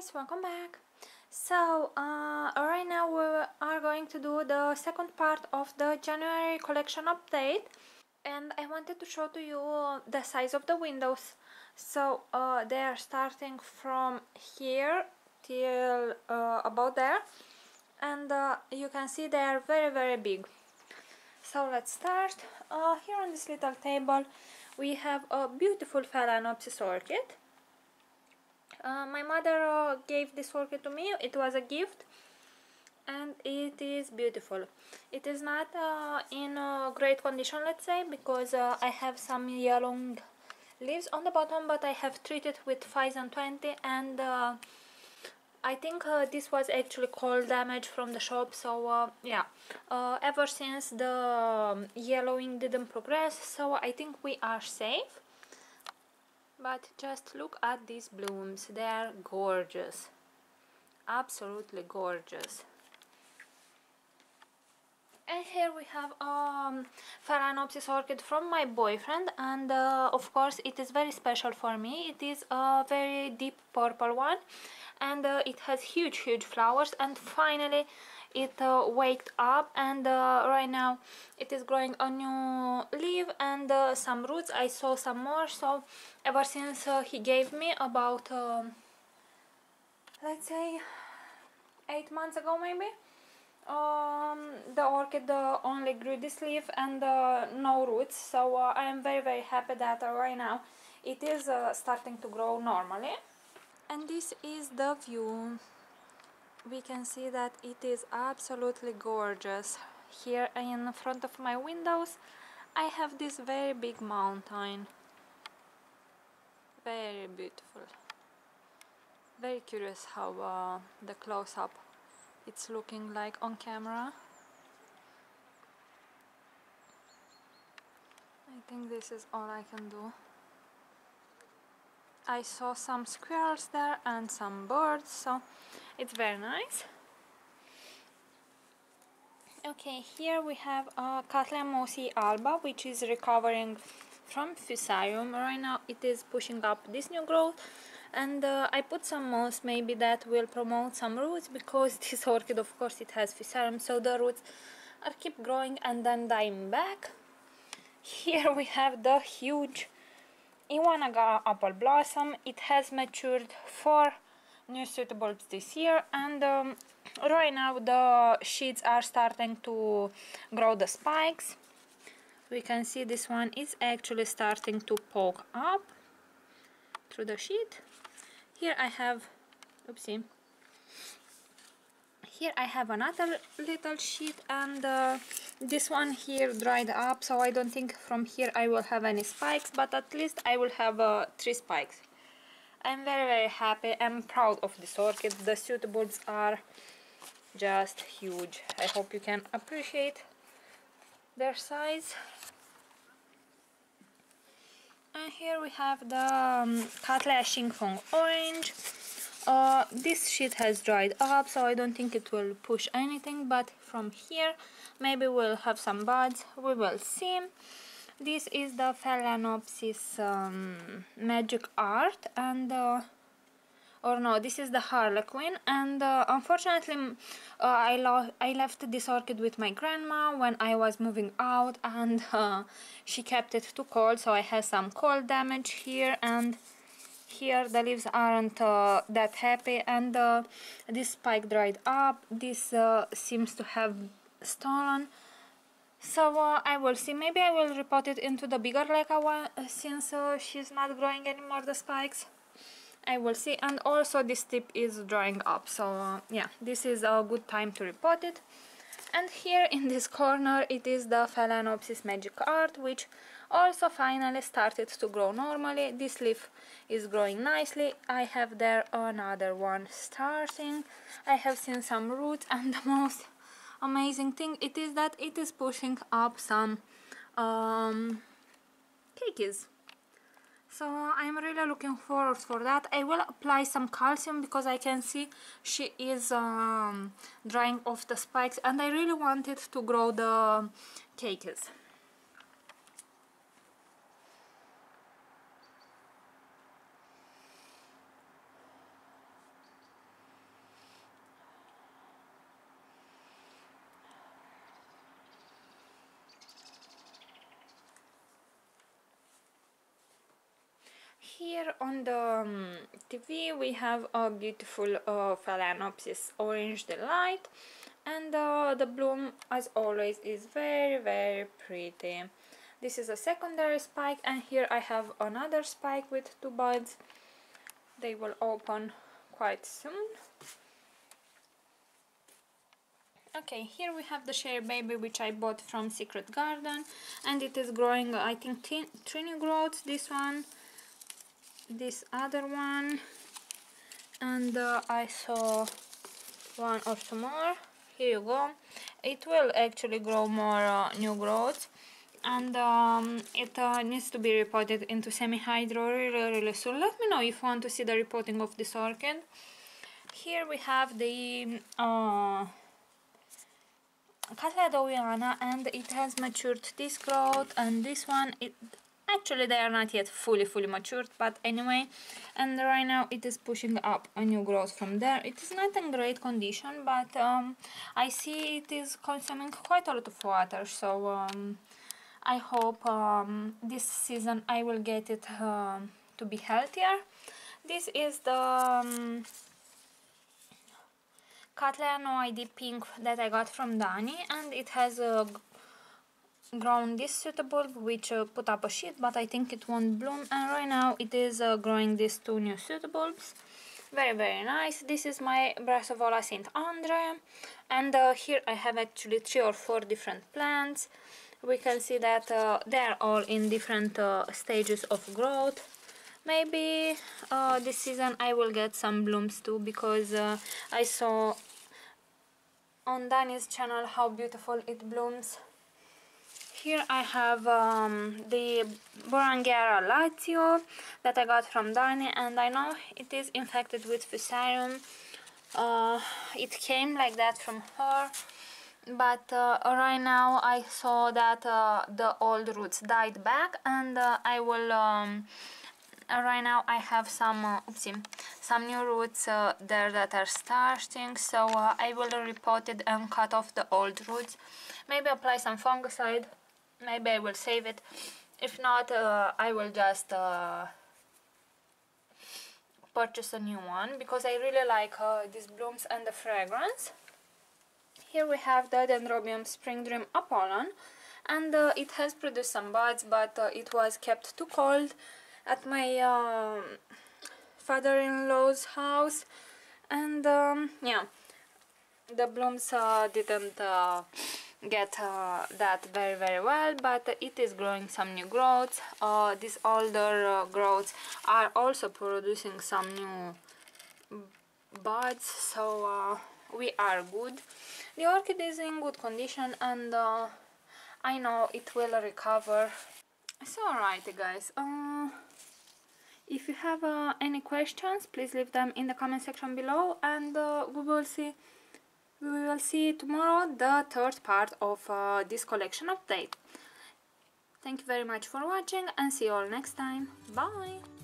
guys, welcome back. So right now we are going to do the second part of the January collection update, and I wanted to show to you the size of the windows. So they are starting from here till about there, and you can see they are very big. So let's start. Here on this little table we have a beautiful Phalaenopsis orchid. My mother gave this orchid to me. It was a gift and it is beautiful. It is not in great condition, let's say, because I have some yellowing leaves on the bottom, but I have treated with Phison 20, and I think this was actually cold damage from the shop. So yeah, ever since the yellowing didn't progress, so I think we are safe. But just look at these blooms, they are gorgeous, absolutely gorgeous. And here we have Phalaenopsis orchid from my boyfriend, and of course it is very special for me. It is a very deep purple one, and it has huge flowers, and finally it waked up, and right now it is growing a new leaf and some roots. I saw some more, so ever since he gave me about let's say 8 months ago maybe, the orchid only grew this leaf and no roots. So I am very happy that right now it is starting to grow normally. And this is the view. We can see that it is absolutely gorgeous. Here in front of my windows I have this very big mountain. Very beautiful. Very curious how the close-up it's looking like on camera. I think this is all I can do. I saw some squirrels there and some birds, so it's very nice. Okay, here we have Massey Alba, which is recovering from fusarium. Right now it is pushing up this new growth, and I put some moss, maybe that will promote some roots, because this orchid, of course, it has fusarium, so the roots are keep growing and then dying back. Here we have the huge Iwanaga apple blossom. It has matured 4 new pseudobulbs this year, and right now the sheets are starting to grow the spikes. We can see this one is actually starting to poke up through the sheet. Here I have, oopsie, here I have another little sheet, and this one here dried up, so I don't think from here I will have any spikes, but at least I will have 3 spikes. I'm very happy. I'm proud of this orchid. The pseudobulbs are just huge. I hope you can appreciate their size. And here we have the Phalaenopsis Orange. This sheet has dried up, so I don't think it will push anything, but from here maybe we'll have some buds, we will see. This is the Phalaenopsis Magic Art, and or no, this is the Harlequin, and unfortunately I left this orchid with my grandma when I was moving out, and she kept it too cold, so I have some cold damage here, and here the leaves aren't that happy, and this spike dried up. This seems to have stolen, so I will see. Maybe I will repot it into the bigger leca one, since she's not growing anymore the spikes. I will see. And also this tip is drying up, so yeah, this is a good time to repot it. And here in this corner it is the Phalaenopsis Magic Art, which also finally started to grow normally. This leaf is growing nicely. I have there another one starting. I have seen some roots, and the most amazing thing it is that it is pushing up some cakeys. So I'm really looking forward for that. I will apply some calcium because I can see she is drying off the spikes, and I really wanted to grow the cakeys. Here on the TV we have a beautiful Phalaenopsis Orange Delight, and the bloom as always is very pretty. This is a secondary spike, and here I have another spike with 2 buds. They will open quite soon. Okay, here we have the Cherry Baby, which I bought from Secret Garden, and it is growing, I think, 3 new growths. This one, this other one, and I saw 1 or 2 more. Here you go. It will actually grow more new growths, and it needs to be repotted into semi-hydro really soon. Let me know if you want to see the repotting of this orchid. Here we have the Cattleya, and it has matured this growth, and this one, actually they are not yet fully matured, but anyway, and right now it is pushing up a new growth from there. It is not in great condition, but I see it is consuming quite a lot of water, so I hope this season I will get it to be healthier. This is the Cattleya No ID Pink that I got from Dani, and it has grown this pseudobulb, which put up a sheet, but I think it won't bloom, and right now it is growing these 2 new pseudobulbs. Very nice. This is my Brassavola Saint Andre, and here I have actually 3 or 4 different plants. We can see that they are all in different stages of growth. Maybe this season I will get some blooms too, because I saw on Dani's channel how beautiful it blooms. Here I have the Borangera Lazio that I got from Dani, and I know it is infected with Fusarium. It came like that from her, but right now I saw that the old roots died back, and I will right now I have some new roots there that are starting, so I will repot it and cut off the old roots. Maybe apply some fungicide, maybe I will save it. If not, I will just purchase a new one, because I really like these blooms and the fragrance. Here we have the Dendrobium Spring Dream Apollon, and it has produced some buds, but it was kept too cold at my father-in-law's house, and yeah, the blooms didn't get that very well, but it is growing some new growths. These older growths are also producing some new buds, so we are good. The orchid is in good condition, and I know it will recover. So alright guys, if you have any questions, please leave them in the comment section below, and we will see tomorrow the 3rd part of this collection update. Thank you very much for watching, and see you all next time. Bye!